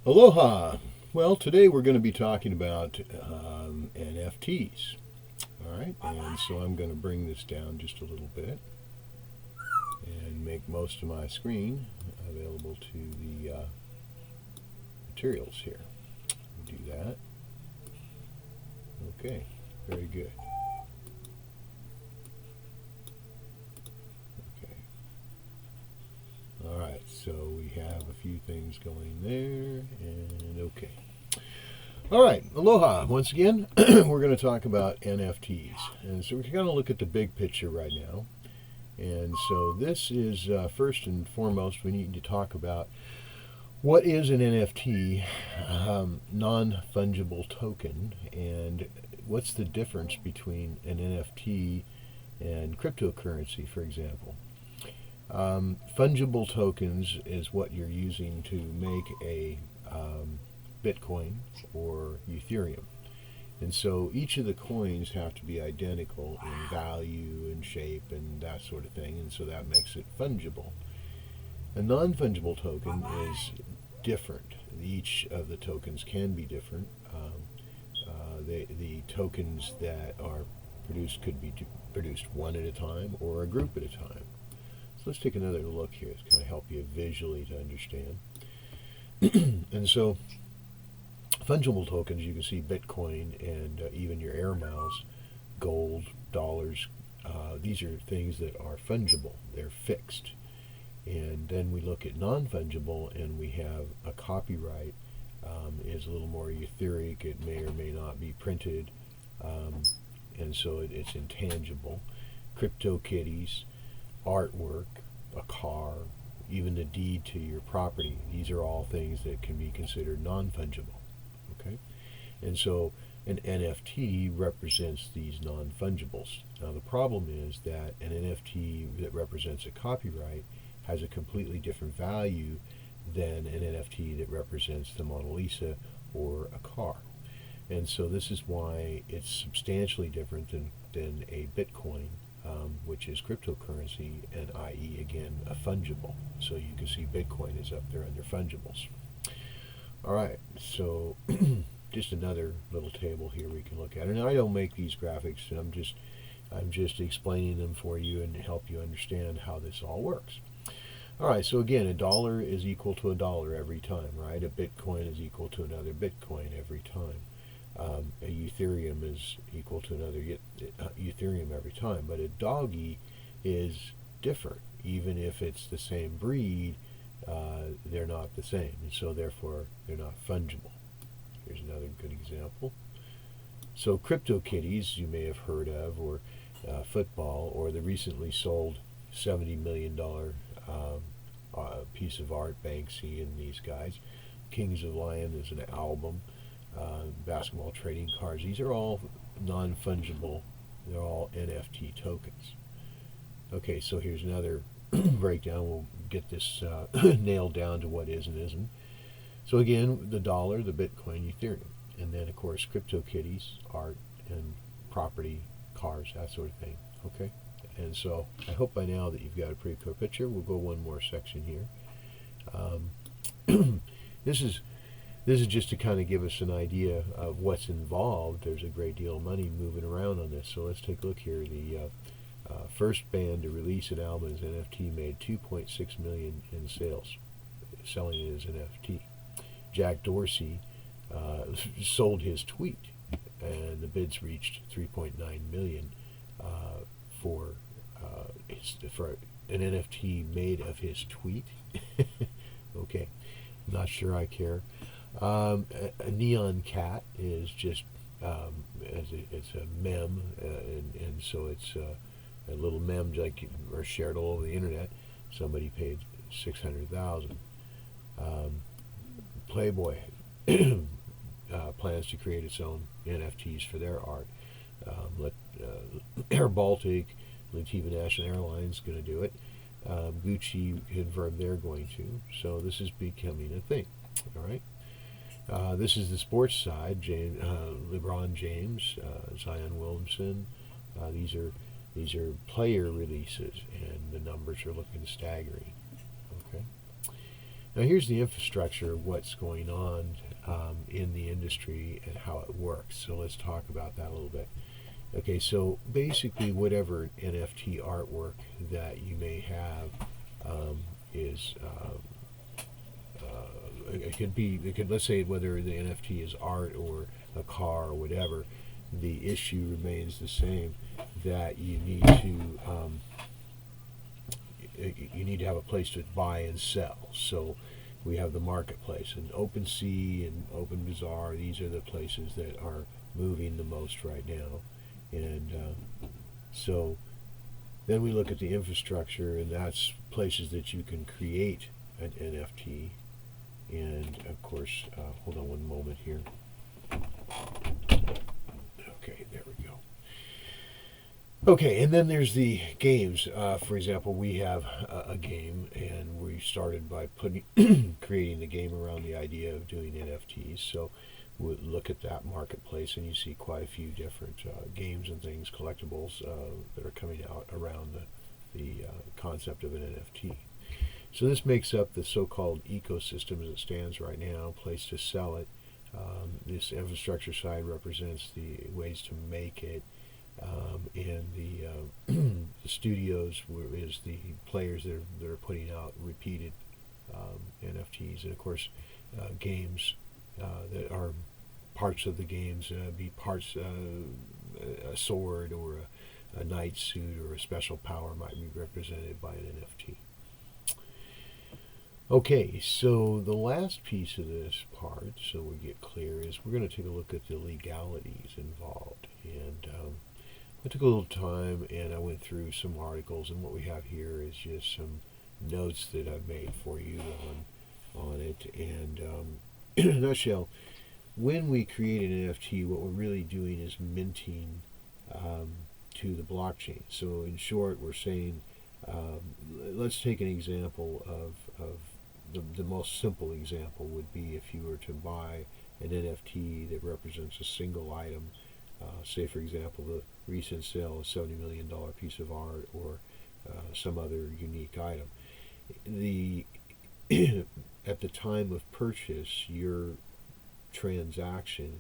Aloha! Well, today we're going to be talking about NFTs. All right, and so I'm going to bring this down just a little bit and make most of my screen available to the materials here. Do that. Okay, very good. All right, so we have a few things going there, and okay. All right, aloha. Once again, we're going to talk about NFTs. And so we're going to look at the big picture right now. And so this is, first and foremost, we need to talk about what is an NFT, non-fungible token, and what's the difference between an NFT and cryptocurrency, for example. Fungible tokens is what you're using to make a Bitcoin or Ethereum. And so each of the coins have to be identical in value and shape and that sort of thing, and so that makes it fungible. A non-fungible token is different. Each of the tokens can be different. The tokens that are produced could be produced one at a time or a group at a time. So let's take another look here to kind of help you visually to understand. And so fungible tokens, you can see Bitcoin and even your air miles, gold, dollars. These are things that are fungible. They're fixed. And then we look at non-fungible, and we have a copyright is a little more etheric. It may or may not be printed, and so it's intangible. CryptoKitties, artwork, a car, even the deed to your property. These are all things that can be considered non-fungible. Okay, and so an NFT represents these non-fungibles. Now the problem is that an NFT that represents a copyright has a completely different value than an NFT that represents the Mona Lisa or a car. And so this is why it's substantially different than a Bitcoin, which is cryptocurrency, and i.e. again a fungible. So you can see Bitcoin is up there under fungibles. All right, so just another little table here we can look at. And I don't make these graphics, and I'm just explaining them for you and to help you understand how this all works. All right, so again, a dollar is equal to a dollar every time, right? A Bitcoin is equal to another Bitcoin every time. A Ethereum is equal to another Ethereum every time. But a doggy is different. Even if it's the same breed, they're not the same. And so therefore, they're not fungible. Here's another good example. So CryptoKitties, you may have heard of, or football, or the recently sold $70 million piece of art, Banksy and these guys. Kings of Lion is an album. Basketball trading cards. These are all non-fungible. They're all NFT tokens. Okay, so here's another breakdown. We'll get this nailed down to what is and isn't. So again, the dollar, the Bitcoin, Ethereum. And then, of course, CryptoKitties, art and property, cars, that sort of thing. Okay? And so I hope by now that you've got a pretty clear picture. We'll go one more section here. This is just to kind of give us an idea of what's involved. There's a great deal of money moving around on this. So let's take a look here. The first band to release an album as NFT made $2.6 million in sales, selling it as an NFT. Jack Dorsey sold his tweet, and the bids reached $3.9 million for an NFT made of his tweet. Okay, not sure I care. A neon cat is just it's a meme, and so it's a little meme like are shared all over the internet. Somebody paid $600,000. Playboy plans to create its own NFTs for their art. Air Baltic, Lativa National Airlines going to do it. Gucci confirmed they're going to. So this is becoming a thing. All right. This is the sports side. LeBron James, Zion Williamson. These are player releases, and the numbers are looking staggering. Okay. Now here's the infrastructure of what's going on in the industry and how it works. So let's talk about that a little bit. Okay, so basically whatever NFT artwork that you may have is it could, let's say, whether the NFT is art or a car or whatever, the issue remains the same, that you need to have a place to buy and sell. So we have the marketplace, and OpenSea and OpenBazaar. These are the places that are moving the most right now. And so then we look at the infrastructure, and that's places that you can create an NFT. And of course, hold on one moment here. Okay, there we go. Okay, and then there's the games. For example, we have a game, and we started by creating the game around the idea of doing NFTs. So we'll look at that marketplace, and you see quite a few different games and things, collectibles that are coming out around the concept of an NFT. So this makes up the so-called ecosystem as it stands right now, place to sell it. This infrastructure side represents the ways to make it, and the studios is the players that are putting out repeated NFTs, and of course games that are parts of the games, be parts a sword or a knight's suit or a special power might be represented by an NFT. Okay, so the last piece of this part, so we get clear, is we're going to take a look at the legalities involved. And I took a little time and I went through some articles, and what we have here is just some notes that I've made for you on it. And in a nutshell, when we create an NFT, what we're really doing is minting to the blockchain. So in short, we're saying, let's take an example of the most simple example would be if you were to buy an NFT that represents a single item, say for example the recent sale of $70 million piece of art or some other unique item. At the time of purchase, your transaction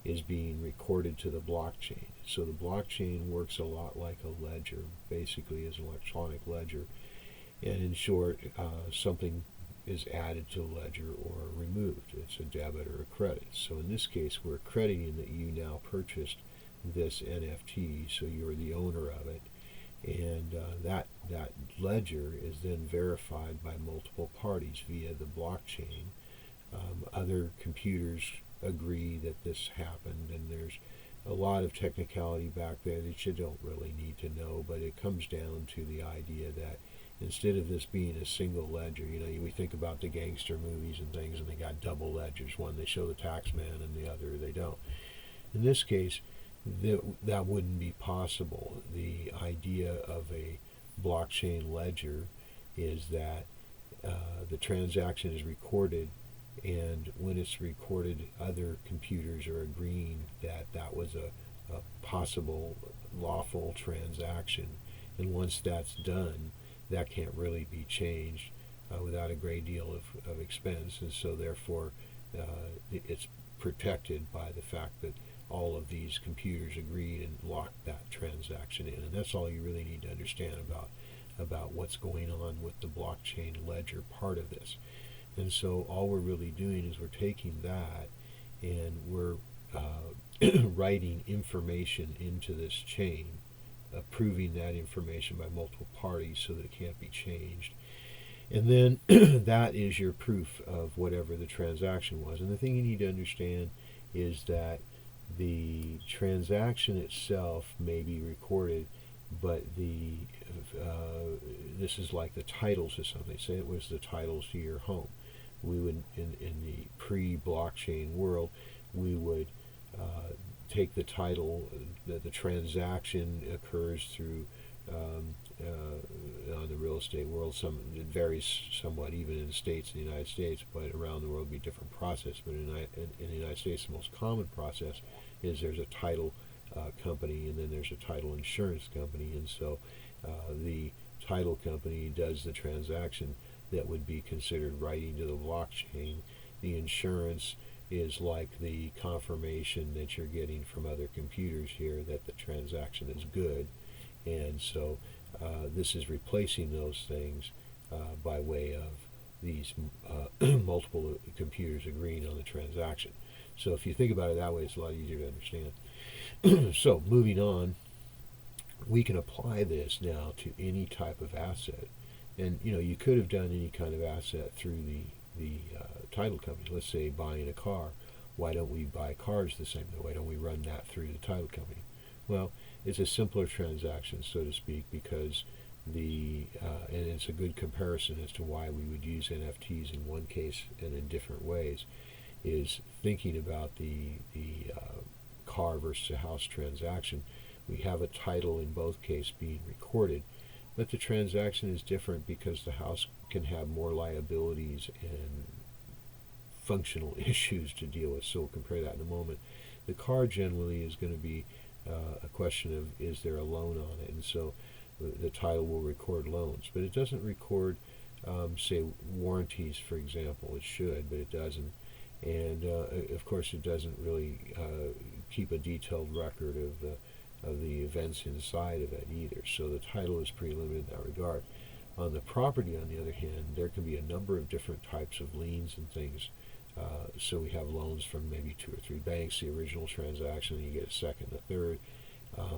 is being recorded to the blockchain. So the blockchain works a lot like a ledger, basically as an electronic ledger. And in short, something is added to a ledger or removed. It's a debit or a credit. So in this case, we're crediting that you now purchased this NFT, so you're the owner of it. And that ledger is then verified by multiple parties via the blockchain. Other computers agree that this happened, and there's a lot of technicality back there that you don't really need to know, but it comes down to the idea that instead of this being a single ledger, we think about the gangster movies and things, and they got double ledgers. One they show the tax man, and the other they don't. In this case, that wouldn't be possible. The idea of a blockchain ledger is that the transaction is recorded, and when it's recorded, other computers are agreeing that that was a possible lawful transaction. And once that's done, that can't really be changed without a great deal of expense. And so therefore it's protected by the fact that all of these computers agreed and locked that transaction in. And that's all you really need to understand about what's going on with the blockchain ledger part of this. And so all we're really doing is we're taking that and we're writing information into this chain, approving that information by multiple parties so that it can't be changed. And then that is your proof of whatever the transaction was. And the thing you need to understand is that the transaction itself may be recorded, but this is like the titles to something. Say it was the titles to your home. We would, in the pre-blockchain world, we would take the title. The transaction occurs through on the real estate world. It varies somewhat, even in states in the United States, but around the world it'd be a different process. But in the United States, the most common process is there's a title company, and then there's a title insurance company, and so the title company does the transaction that would be considered writing to the blockchain. The insurance is like the confirmation that you're getting from other computers here that the transaction is good. And so this is replacing those things by way of these multiple computers agreeing on the transaction. So if you think about it that way, it's a lot easier to understand. So moving on, we can apply this now to any type of asset. And you could have done any kind of asset through the title company. Let's say buying a car. Why don't we buy cars the same way? Why don't we run that through the title company? Well, it's a simpler transaction, so to speak, because and it's a good comparison as to why we would use NFTs in one case and in different ways, is thinking about the car versus a house transaction. We have a title in both cases being recorded, but the transaction is different because the house can have more liabilities and functional issues to deal with. So we'll compare that in a moment. The car generally is going to be a question of, is there a loan on it? And so the title will record loans, but it doesn't record, say, warranties, for example. It should, but it doesn't. And of course, it doesn't really keep a detailed record of the events inside of it either. So the title is pretty limited in that regard. On the property, on the other hand, there can be a number of different types of liens and things. So we have loans from maybe 2 or 3 banks, the original transaction, and you get a second, a third.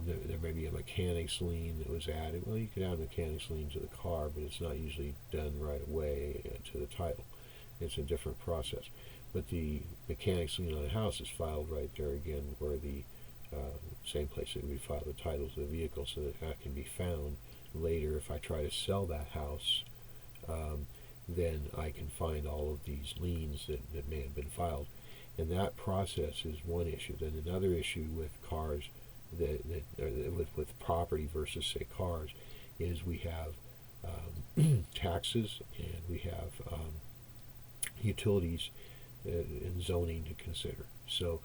There may be a mechanics lien that was added. Well, you could add a mechanics lien to the car, but it's not usually done right away to the title. It's a different process. But the mechanics lien on a house is filed right there again, where the same place that we file the title to the vehicle, so that can be found later. If I try to sell that house, then I can find all of these liens that may have been filed. And that process is one issue. Then another issue with cars, with property versus, say, cars, is we have taxes and we have utilities and zoning to consider. So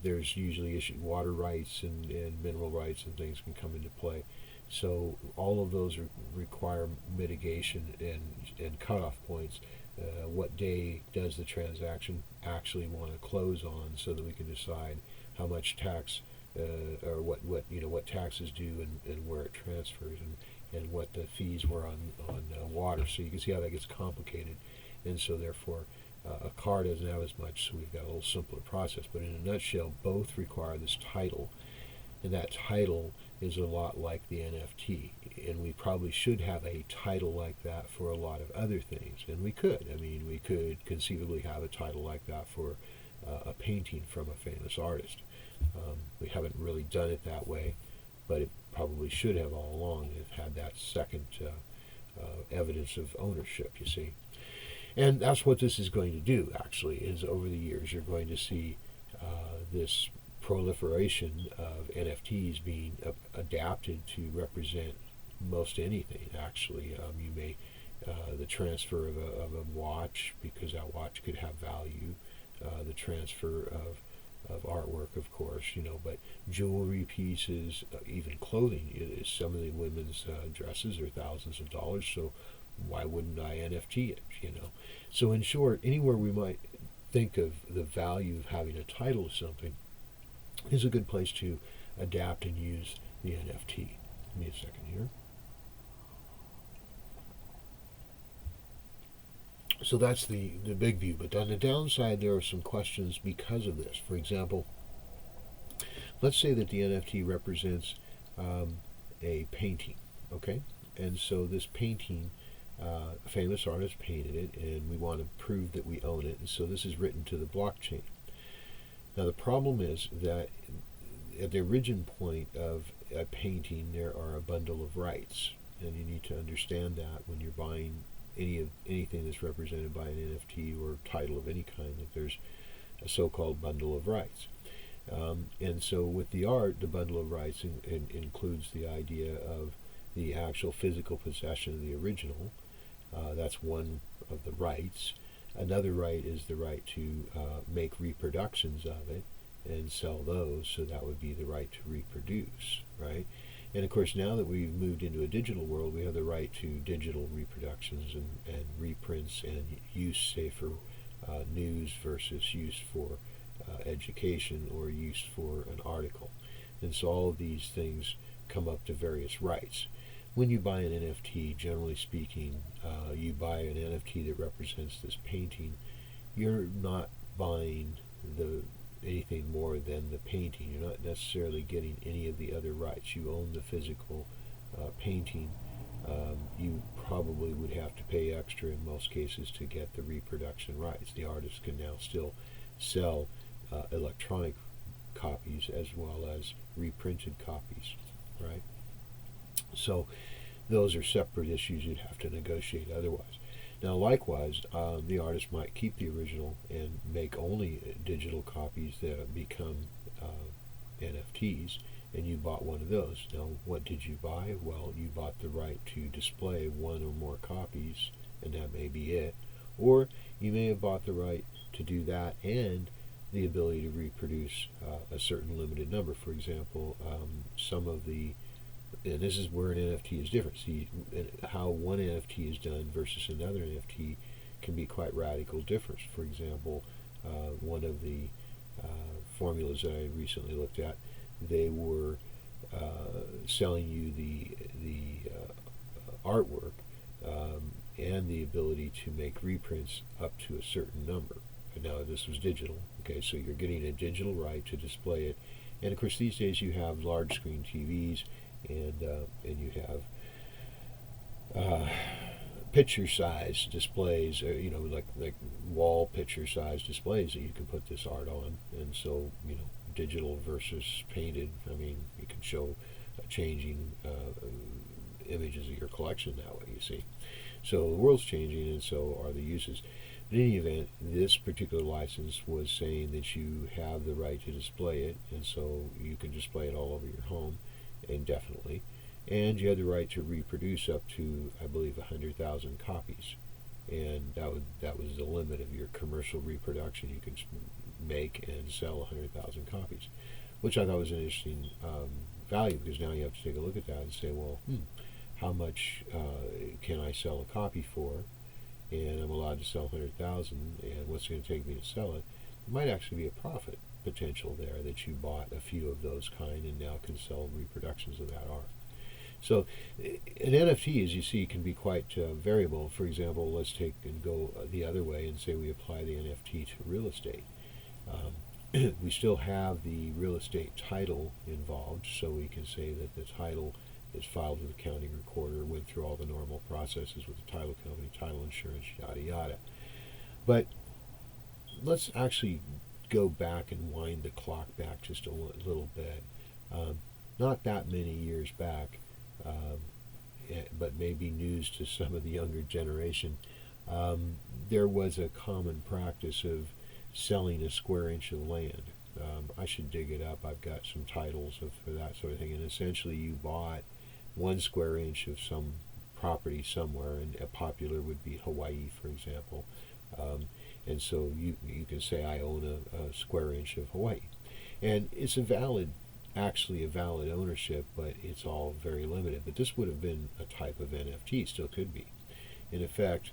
there's usually water rights and mineral rights and things can come into play. So all of those require mitigation and cutoff points. What day does the transaction actually want to close on, so that we can decide how much tax or what taxes due and where it transfers, and what the fees were on water. So you can see how that gets complicated, and so therefore a car doesn't have as much. So we've got a little simpler process. But in a nutshell, both require this title, and that title is a lot like the NFT, and we probably should have a title like that for a lot of other things, and we could. I mean, we could conceivably have a title like that for a painting from a famous artist. We haven't really done it that way, but it probably should have all along. It had that second evidence of ownership, you see. And that's what this is going to do, actually, is over the years you're going to see this proliferation of NFTs being adapted to represent most anything, actually. You may, the transfer of a watch, because that watch could have value, the transfer of artwork, of course, but jewelry pieces, even clothing. Some of the women's dresses are thousands of dollars, so why wouldn't I NFT it, So in short, anywhere we might think of the value of having a title to something is a good place to adapt and use the NFT. Give me a second here. So that's the big view. But on the downside, there are some questions because of this. For example, let's say that the NFT represents a painting, okay? And so this painting, a famous artist painted it, and we want to prove that we own it. And so this is written to the blockchain. Now the problem is that at the origin point of a painting, there are a bundle of rights, and you need to understand that when you're buying anything that's represented by an NFT or title of any kind, that there's a so-called bundle of rights. And so with the art, the bundle of rights includes the idea of the actual physical possession of the original. That's one of the rights. Another right is the right to make reproductions of it and sell those, so that would be the right to reproduce, right? And of course, now that we've moved into a digital world, we have the right to digital reproductions and reprints and use, say, for news versus use for education or use for an article. And so all of these things come up to various rights. When you buy an NFT, generally speaking, you buy an NFT that represents this painting. You're not buying anything more than the painting. You're not necessarily getting any of the other rights. You own the physical painting. You probably would have to pay extra in most cases to get the reproduction rights. The artist can now still sell electronic copies as well as reprinted copies, right? So those are separate issues you'd have to negotiate otherwise. Now, likewise, the artist might keep the original and make only digital copies that become NFTs, and you bought one of those. Now, what did you buy? Well, you bought the right to display one or more copies, and that may be it. Or you may have bought the right to do that and the ability to reproduce a certain limited number. For example, some of the and this is where an NFT is different. See, how one NFT is done versus another NFT can be quite radical difference. For example, one of the formulas that I recently looked at, they were selling you the artwork and the ability to make reprints up to a certain number. And now this was digital. Okay, so you're getting a digital right to display it. And of course, these days you have large screen TVs. And you have picture size displays, like wall picture size displays that you can put this art on. And so, digital versus painted. I mean, you can show changing images of your collection that way. You see, so the world's changing, and so are the uses. But in any event, this particular license was saying that you have the right to display it, and so you can display it all over your home indefinitely, and you had the right to reproduce up to, I believe, 100,000 copies, and that was the limit of your commercial reproduction. You could make and sell 100,000 copies, which I thought was an interesting value, because now you have to take a look at that and say, well, how much can I sell a copy for? And I'm allowed to sell 100,000, and what's it going to take me to sell it? It might actually be a profit potential there, that you bought a few of those kind and now can sell reproductions of that art. So an NFT, as you see, can be quite variable. For example, let's take and go the other way and say we apply the NFT to real estate. We still have the real estate title involved, so we can say that the title is filed with the county recorder, went through all the normal processes with the title company, title insurance, yada yada. But let's actually go back and wind the clock back just a little bit. Not that many years back, but maybe news to some of the younger generation, there was a common practice of selling a square inch of land. I should dig it up. I've got some titles for that sort of thing. And essentially you bought 1 square inch of some property somewhere, and a popular would be Hawaii, for example. And so you can say, I own a square inch of Hawaii. And it's actually a valid ownership, but it's all very limited. But this would have been a type of NFT, still could be. In effect,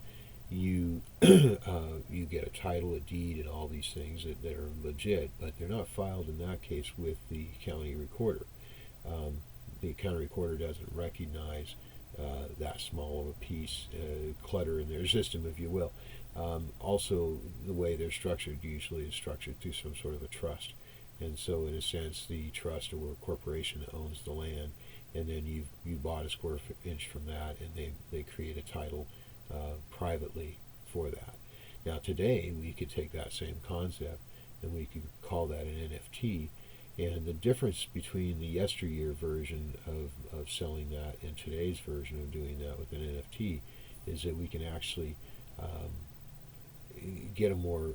you you get a title, a deed, and all these things that are legit, but they're not filed in that case with the county recorder. The county recorder doesn't recognize that small of a piece, clutter in their system, if you will. Also, the way they're structured usually is structured through some sort of a trust. And so, in a sense, the trust or corporation owns the land, and then you bought a square inch from that, and they create a title privately for that. Now, today, we could take that same concept, and we could call that an NFT. And the difference between the yesteryear version of selling that and today's version of doing that with an NFT is that we can actually get a more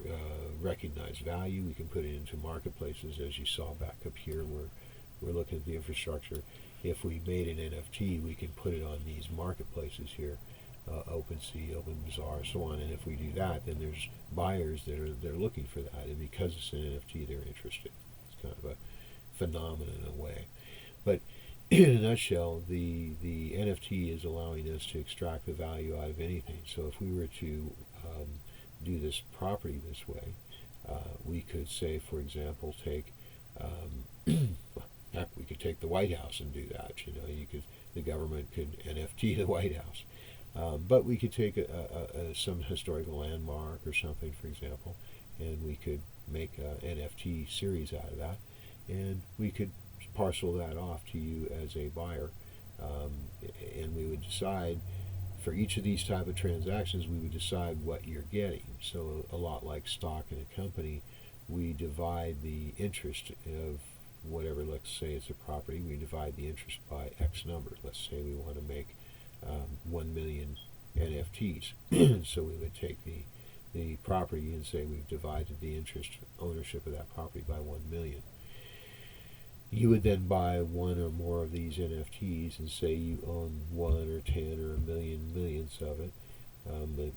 recognized value. We can put it into marketplaces, as you saw back up here where we're looking at the infrastructure. If we made an NFT, we can put it on these marketplaces here, OpenSea, OpenBazaar, so on. And if we do that, then there's buyers they're looking for that, and because it's an NFT, they're interested. It's kind of a phenomenon in a way. But in a nutshell, the NFT is allowing us to extract the value out of anything. So if we were to do this property this way, we could say, for example, take heck, we could take the White House and do that. The government could NFT the White House, but we could take some historical landmark or something, for example, and we could make an NFT series out of that, and we could parcel that off to you as a buyer, and we would decide for each of these type of transactions, we would decide what you're getting. So a lot like stock in a company, we divide the interest of whatever, let's say it's a property, we divide the interest by X number. Let's say we want to make 1 million NFTs. So we would take the property and say we've divided the interest ownership of that property by 1 million. You would then buy one or more of these NFTs and say you own 1 or 10 or a million millionths of it,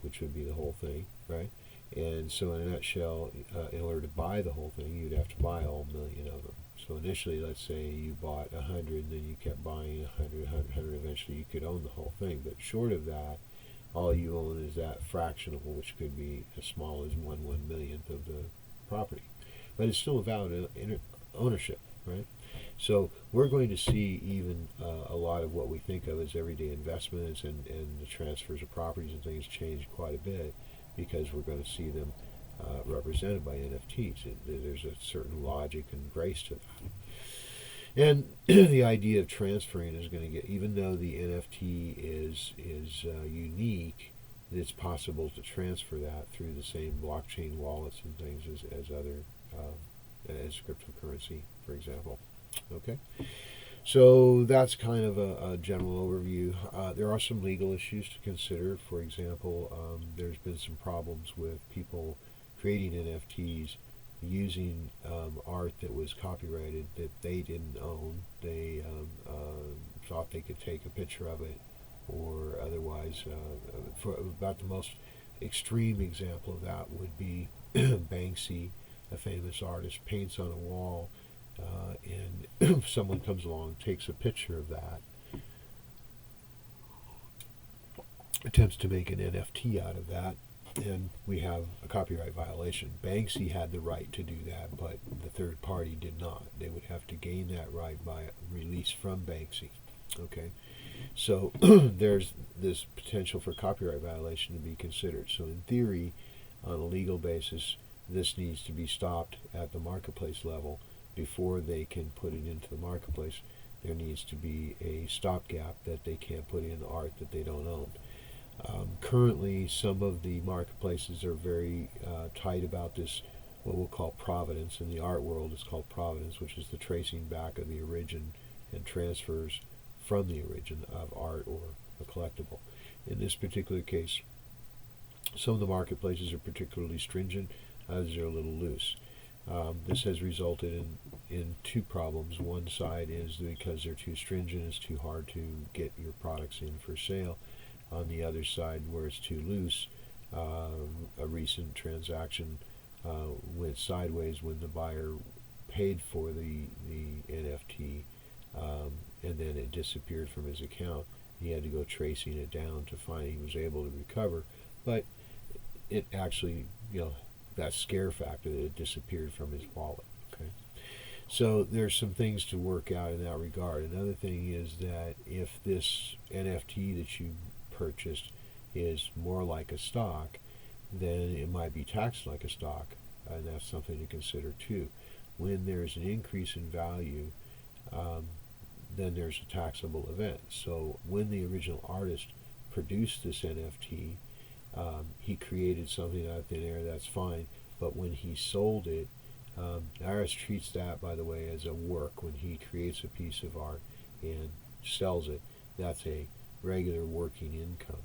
which would be the whole thing, right? And so in a nutshell, in order to buy the whole thing, you'd have to buy all 1 million of them. So initially, let's say you bought 100, then you kept buying 100, 100, eventually you could own the whole thing. But short of that, all you own is that fractional, which could be as small as 1/1 millionth of the property. But it's still a valid ownership, right? So we're going to see even a lot of what we think of as everyday investments and the transfers of properties and things change quite a bit, because we're going to see them represented by NFTs. There's a certain logic and grace to that. And the idea of transferring is going to get, even though the NFT is unique, it's possible to transfer that through the same blockchain wallets and things as other as cryptocurrency, for example. Okay, so that's kind of a general overview. There are some legal issues to consider. For example, there's been some problems with people creating NFTs using art that was copyrighted that they didn't own. They thought they could take a picture of it, or otherwise. For about the most extreme example of that would be Banksy, a famous artist, paints on a wall, and someone comes along, takes a picture of that, attempts to make an NFT out of that, and we have a copyright violation. Banksy had the right to do that, but the third party did not. They would have to gain that right by release from Banksy. Okay, so there's this potential for copyright violation to be considered. So in theory, on a legal basis, this needs to be stopped at the marketplace level. Before they can put it into the marketplace, there needs to be a stopgap that they can't put in art that they don't own. Currently, some of the marketplaces are very tight about this, what we'll call provenance. In the art world, it's called provenance, which is the tracing back of the origin and transfers from the origin of art or a collectible. In this particular case, some of the marketplaces are particularly stringent, others are a little loose. This has resulted in two problems. One side is because they're too stringent, it's too hard to get your products in for sale. On the other side, where it's too loose, a recent transaction went sideways when the buyer paid for the NFT, and then it disappeared from his account. He had to go tracing it down to find he was able to recover, but it actually, that scare factor that it disappeared from his wallet. Okay, so there's some things to work out in that regard. Another thing is that if this NFT that you purchased is more like a stock, then it might be taxed like a stock, and that's something to consider too. When there's an increase in value, then there's a taxable event. So when the original artist produced this NFT, he created something out of thin air, that's fine. But when he sold it, the IRS treats that, by the way, as a work. When he creates a piece of art and sells it, that's a regular working income.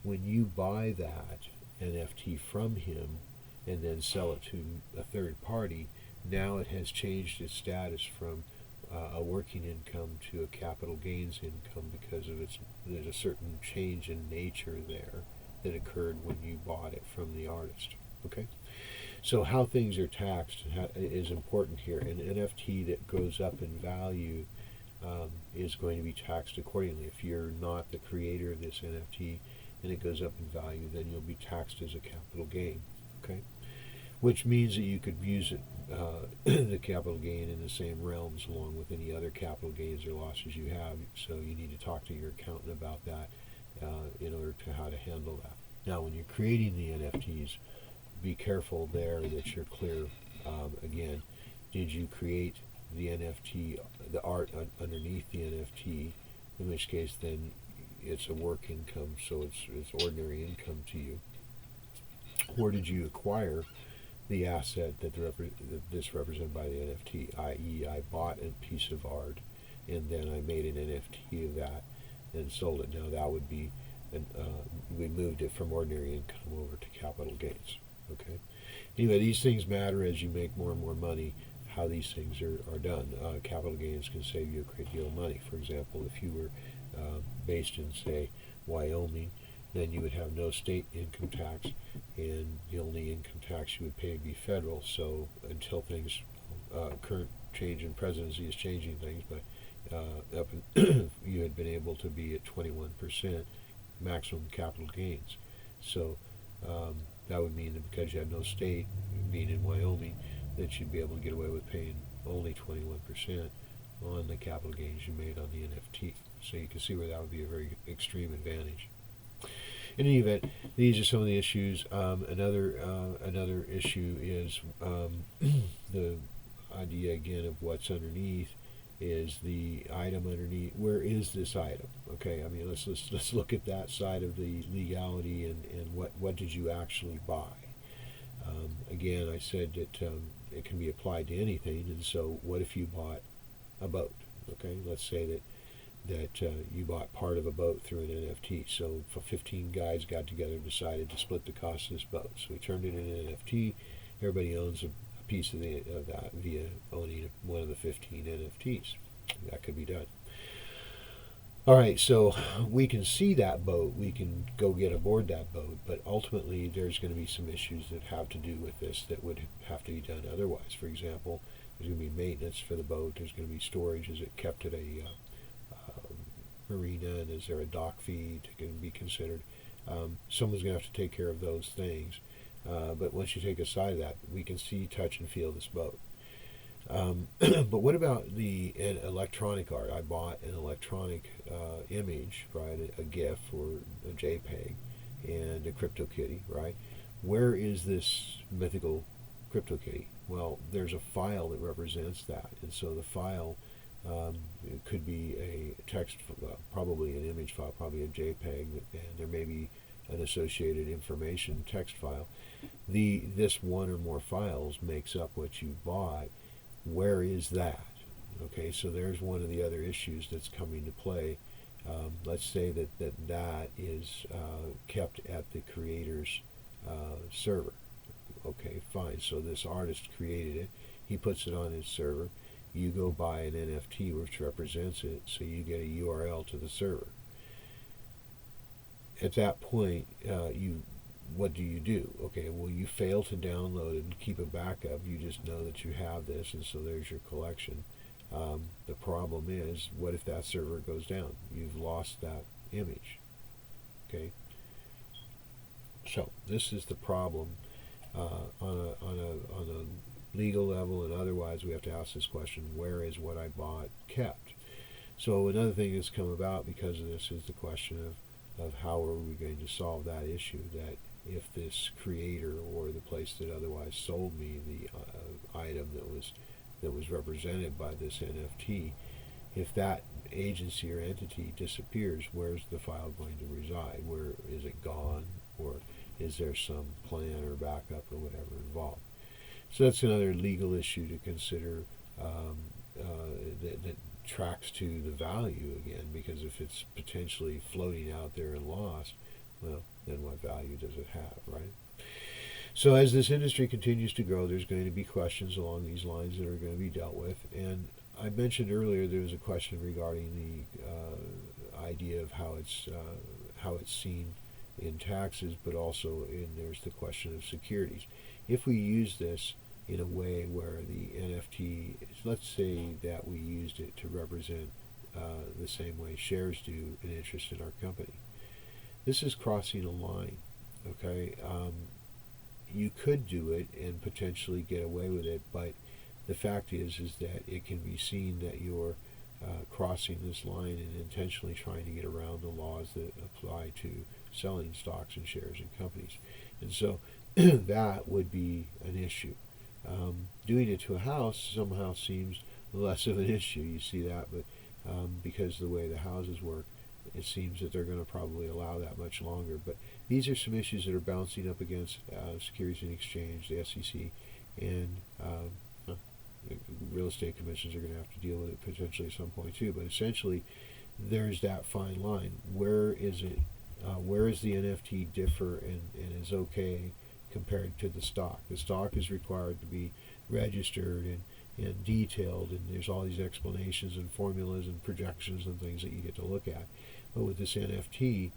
When you buy that NFT from him and then sell it to a third party, now it has changed its status from a working income to a capital gains income, because of there's a certain change in nature there that occurred when you bought it from the artist. Okay, so how things are taxed is important here. An NFT that goes up in value is going to be taxed accordingly. If you're not the creator of this NFT and it goes up in value, then you'll be taxed as a capital gain. Okay, which means that you could use it, the capital gain, in the same realms along with any other capital gains or losses you have. So you need to talk to your accountant about that in order to how to handle that. Now, when you're creating the NFTs, be careful there that you're clear. Again, did you create the NFT, the art underneath the NFT? In which case, then it's a work income, so it's ordinary income to you. Or did you acquire the asset that this represented by the NFT, i.e., I bought a piece of art and then I made an NFT of that and sold it. Now that would be, we moved it from ordinary income over to capital gains. Okay. Anyway, these things matter as you make more and more money. How these things are done. Capital gains can save you a great deal of money. For example, if you were based in, say, Wyoming, then you would have no state income tax, and the only income tax you would pay would be federal. So until things, current change in presidency is changing things, but you had been able to be at 21% maximum capital gains. So that would mean that because you had no state, being in Wyoming, that you'd be able to get away with paying only 21% on the capital gains you made on the NFT. So you can see where that would be a very extreme advantage. In any event, these are some of the issues. Another issue is the idea again of what's underneath is the item underneath. Where is this item? Okay, I mean let's look at that side of the legality and what did you actually buy? Again, I said that it can be applied to anything, and so what if you bought a boat? Okay, let's say that you bought part of a boat through an NFT. So 15 guys got together and decided to split the cost of this boat. So we turned it into an NFT. Everybody owns a piece of that via owning one of the 15 NFTs. That could be done. All right, so we can see that boat, we can go get aboard that boat, but ultimately there's going to be some issues that have to do with this that would have to be done otherwise. For example, there's going to be maintenance for the boat, there's going to be storage. Is it kept at a marina, and is there a dock fee to be considered? Someone's going to have to take care of those things. But once you take aside that, we can see, touch, and feel this boat. But what about the electronic art? I bought an electronic image, right, a GIF or a JPEG, and a CryptoKitty, right? Where is this mythical CryptoKitty? Well, there's a file that represents that, and so the file it could be a text, probably an image file, probably a JPEG, and there may be an associated information text file. This one or more files makes up what you bought. Where is that? Okay, so there's one of the other issues that's coming to play. Let's say that is kept at the creator's server. Okay, fine. So this artist created it. He puts it on his server. You go buy an NFT which represents it, so you get a URL to the server. At that point, what do you do? Okay, well, you fail to download it and keep a backup. You just know that you have this, and so there's your collection. The problem is, what if that server goes down? You've lost that image. Okay. So this is the problem on a legal level and otherwise. We have to ask this question: where is what I bought kept? So another thing that's come about because of this is the question of how are we going to solve that issue, that if this creator or the place that otherwise sold me the item that was represented by this NFT, if that agency or entity disappears, where's the file going to reside? Where is it gone, or is there some plan or backup or whatever involved? So that's another legal issue to consider that tracks to the value again, because if it's potentially floating out there and lost, well, then what value does it have, right? So as this industry continues to grow, there's going to be questions along these lines that are going to be dealt with. And I mentioned earlier there was a question regarding the idea of how it's seen in taxes, but also there's the question of securities. If we use this in a way where the NFT, let's say that we used it to represent the same way shares do an interest in our company. This is crossing a line, okay? You could do it and potentially get away with it, but the fact is that it can be seen that you're crossing this line and intentionally trying to get around the laws that apply to selling stocks and shares in companies. And so that would be an issue. Doing it to a house somehow seems less of an issue. You see that, but because of the way the houses work, it seems that they're going to probably allow that much longer. But these are some issues that are bouncing up against Securities and Exchange, the SEC, and real estate commissions are going to have to deal with it potentially at some point too. But essentially, there's that fine line. Where is it? Where is the NFT differ and is okay compared to the stock? The stock is required to be registered and detailed, and there's all these explanations and formulas and projections and things that you get to look at. But with this NFT,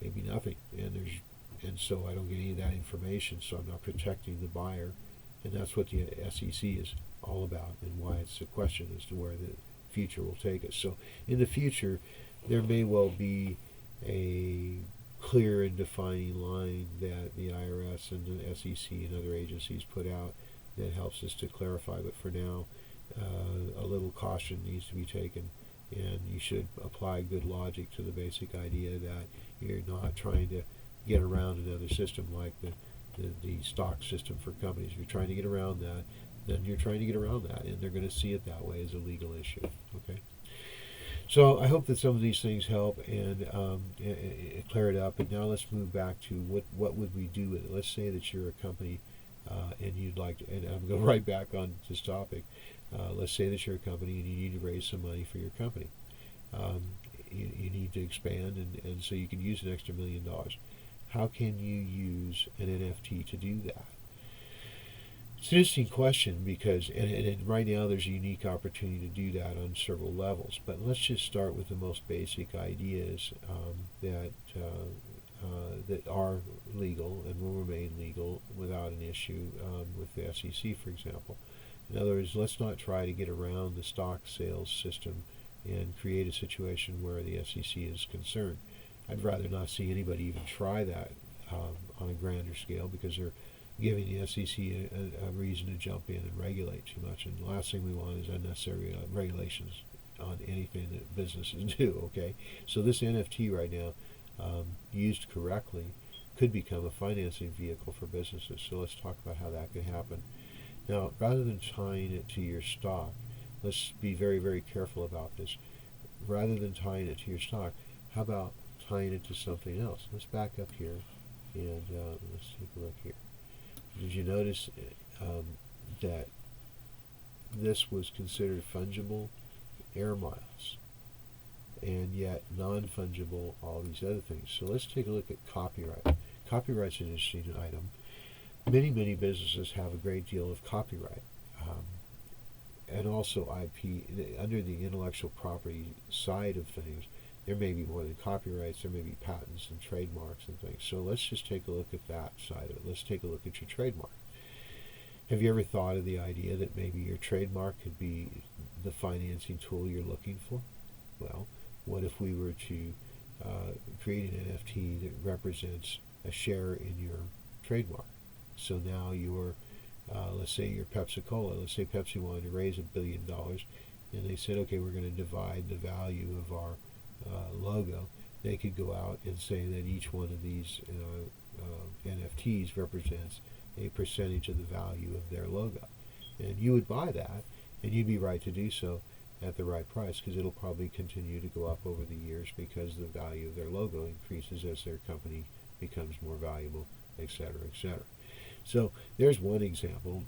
maybe nothing, and so I don't get any of that information, so I'm not protecting the buyer, and that's what the SEC is all about, and why it's a question as to where the future will take us. So in the future, there may well be a clear and defining line that the IRS and the SEC and other agencies put out that helps us to clarify. But for now, a little caution needs to be taken, and you should apply good logic to the basic idea that you're not trying to get around another system like the stock system for companies. If you're trying to get around that, then you're trying to get around that, and they're going to see it that way as a legal issue. Okay. So I hope that some of these things help and clear it up. And now let's move back to what would we do with it. Let's say that you're a company and you'd like to, and I'm going to right back on this topic. Let's say that you're a company and you need to raise some money for your company. You need to expand, and so you can use an extra $1 million. How can you use an NFT to do that? It's an interesting question because, and right now there's a unique opportunity to do that on several levels. But let's just start with the most basic ideas that are legal and will remain legal without an issue with the SEC, for example. In other words, let's not try to get around the stock sales system and create a situation where the SEC is concerned. I'd rather not see anybody even try that on a grander scale, because they're giving the SEC a reason to jump in and regulate too much. And the last thing we want is unnecessary regulations on anything that businesses do, okay? So this NFT right now, used correctly, could become a financing vehicle for businesses. So let's talk about how that could happen. Now, rather than tying it to your stock, let's be very, very careful about this. Rather than tying it to your stock, how about tying it to something else? Let's back up here and let's take a look here. Did you notice that this was considered fungible? Air miles. And yet non-fungible, all these other things. So let's take a look at copyright. Copyright's an interesting item. Many businesses have a great deal of copyright. And also IP. Under the intellectual property side of things, there may be more than copyrights, there may be patents and trademarks and things. So let's just take a look at that side of it. Let's take a look at your trademark. Have you ever thought of the idea that maybe your trademark could be the financing tool you're looking for? Well, what if we were to create an NFT that represents a share in your trademark? So now you're, let's say you're Pepsi-Cola. Let's say Pepsi wanted to raise $1 billion, and they said, okay, we're going to divide the value of our logo. They could go out and say that each one of these NFTs represents a percentage of the value of their logo. And you would buy that, and you'd be right to do so at the right price, because it'll probably continue to go up over the years because the value of their logo increases as their company becomes more valuable, etc., etc. So there's one example,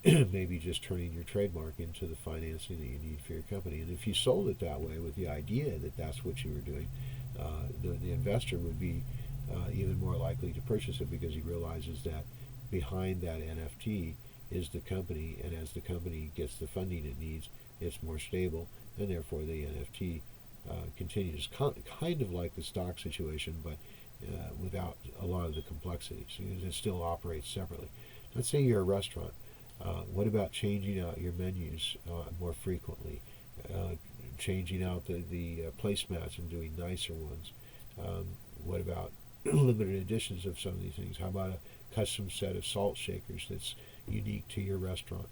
maybe just turning your trademark into the financing that you need for your company. And if you sold it that way with the idea that that's what you were doing, the investor would be even more likely to purchase it, because he realizes that behind that NFT is the company, and as the company gets the funding it needs, it's more stable, and therefore the NFT continues. Kind of like the stock situation, but without a lot of the complexities. It still operates separately. Let's say you're a restaurant. What about changing out your menus more frequently? changing out the placemats and doing nicer ones? What about limited editions of some of these things? How about a custom set of salt shakers that's unique to your restaurant?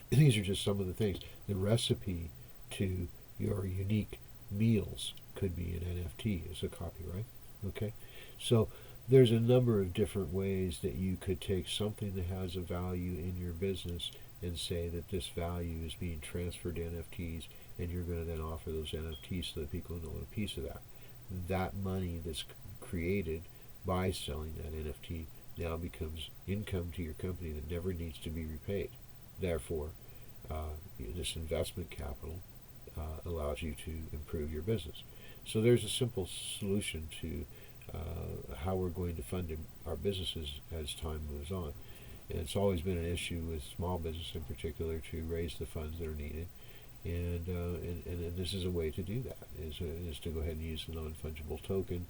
These are just some of the things. The recipe to your unique meals could be an NFT as a copyright. Okay, so there's a number of different ways that you could take something that has a value in your business and say that this value is being transferred to NFTs, and you're going to then offer those NFTs so that people know a piece of that. That money that's created by selling that NFT now becomes income to your company that never needs to be repaid. Therefore, this investment capital allows you to improve your business. So there's a simple solution to how we're going to fund our businesses as time moves on. And it's always been an issue with small business in particular to raise the funds that are needed. And this is a way to do that, is to go ahead and use the non-fungible token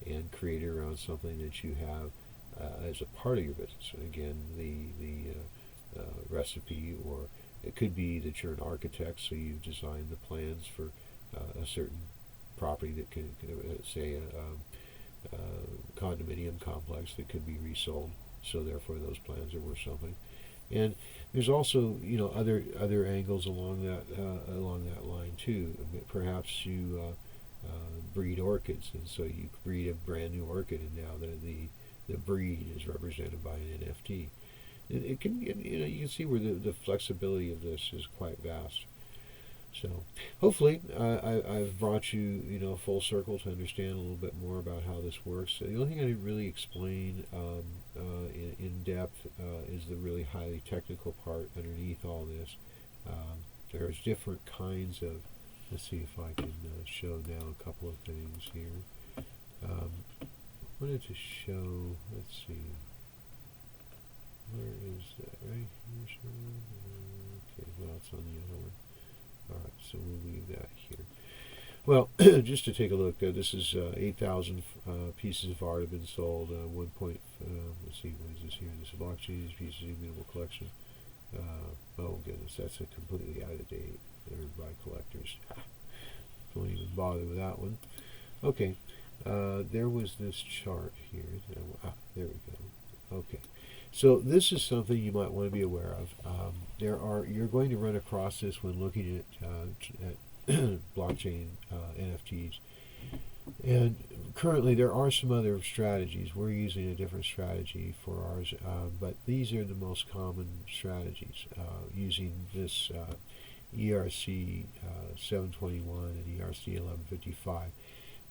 and create it around something that you have as a part of your business. And again, the recipe, or it could be that you're an architect, so you've designed the plans for a certain property that could say a condominium complex that could be resold. So therefore, those plans are worth something. And there's also, other angles along that line too. Perhaps you breed orchids, and so you breed a brand new orchid, and now the breed is represented by an NFT. It can, you can see where the flexibility of this is quite vast. So hopefully I've brought you, full circle to understand a little bit more about how this works. The only thing I didn't really explain in depth is the really highly technical part underneath all this. There's different kinds of, let's see if I can show now a couple of things here. I wanted to show, let's see, where is that, right here? Okay, well, it's on the other one. Alright, so we'll leave that here. Well, just to take a look, this is 8,000 pieces of art have been sold. Let's see, what is this here? This is blockchain, pieces of immutable collection. Oh goodness, that's a completely out of date. They're by collectors. Don't even bother with that one. Okay, there was this chart here. There we go. Okay. So this is something you might want to be aware of. You're going to run across this when looking at blockchain NFTs. And currently there are some other strategies. We're using a different strategy for ours, but these are the most common strategies, using this ERC 721 and ERC 1155.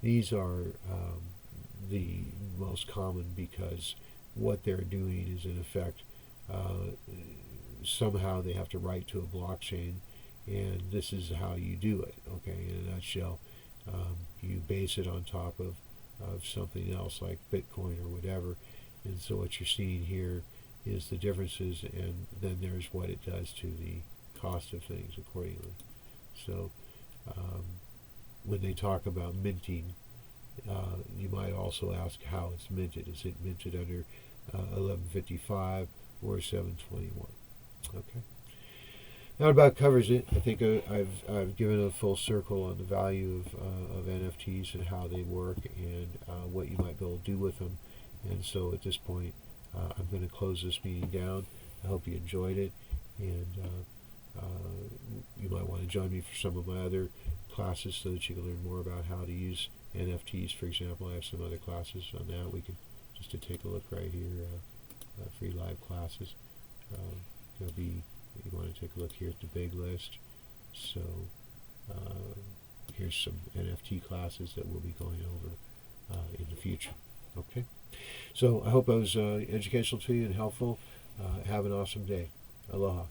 These are the most common because what they're doing is, in effect, somehow they have to write to a blockchain, and this is how you do it. Okay, in a nutshell, you base it on top of something else like Bitcoin or whatever, and so what you're seeing here is the differences, and then there's what it does to the cost of things accordingly. So when they talk about minting, you might also ask how it's minted. Is it minted under 1155 or 721? Okay. That about covers it. I think I've given a full circle on the value of NFTs and how they work, and what you might be able to do with them. And so at this point, I'm going to close this meeting down. I hope you enjoyed it, and you might want to join me for some of my other classes so that you can learn more about how to use NFTs. For example, I have some other classes on that. We can just to take a look right here, free live classes. There'll be, you want to take a look here at the big list. So here's some NFT classes that we'll be going over in the future. Okay, so I hope I was educational to you and helpful. Have an awesome day. Aloha.